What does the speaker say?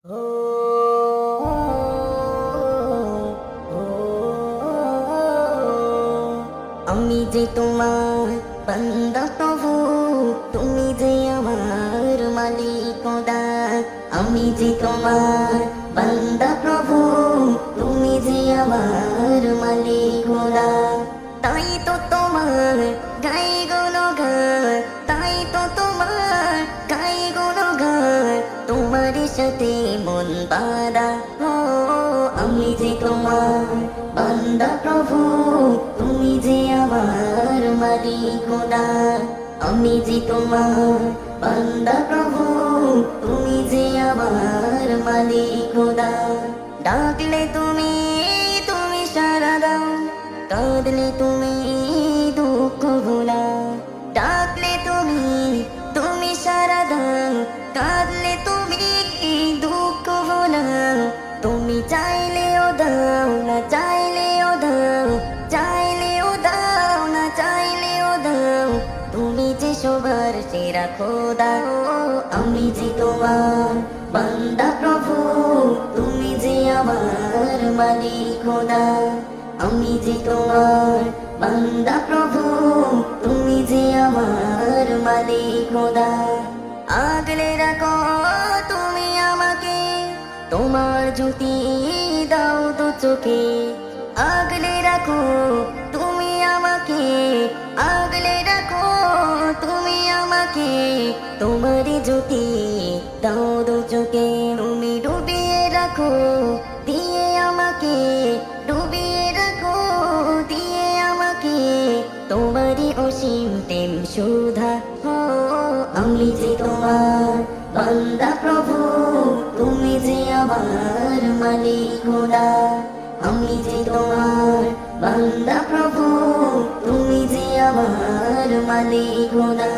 আমি যে তোমার বান্দা প্রভু, তুমি যে আমার মালিক খোদা। আমি যে তোমার বান্দা প্রভু, তুমি যে আমার মালিক খোদা। তাই তো তোমার গাই গুণগান, তাই তো তোমার গাই গুণগান, তোমার সাথে মন বাঁধা। ও আমি যে তোমার বান্দা প্রভু, তুমি যে আমার মালিক খোদা। আমি যে তোমার বান্দা প্রভু, তুমি যে আমার মালিক খোদা। ডাকলে তুমি, তুমি সাড়া দাও, কাঁদলে তুমি দুঃখ ভোলাও। ডাকলে তুমি, তুমি সাড়া দাও, কাঁদলে তুমি দুঃখ ভোলাও। তুমি চাইলেও দাও, না চাইলেও দাও, চাইলেও দাও, না চাইলেও দাও। তুমি যে সবার সেরা খোদা। আমি যে তোমার বান্দা প্রভু, তুমি যে আমার মালিক খোদা। আমি যে তোমার বান্দা প্রভু, তুমি যে আমার মালিক খোদা। আগলে রাখো তুমি আমাকে, তোমার জ্যোতি দাও দু চোখে। আগলে রাখো তুমি আমাকে, আগলে রাখো তুমি আমাকে, তোমার জ্যোতি দাও দু চোখে। তুমি ডুবিয়ে রাখো দিয়ে আমাকে, ডুবিয়ে রাখো দিয়ে আমাকে, তোমারই অসীম প্রেম সুধা। ও আমি যে তোমার বান্দা প্রভু, তুমি যে আমার মালিক খোদা। আমি যে তোমার বান্দা প্রভু, তুমি যে আমার মালিক খোদা।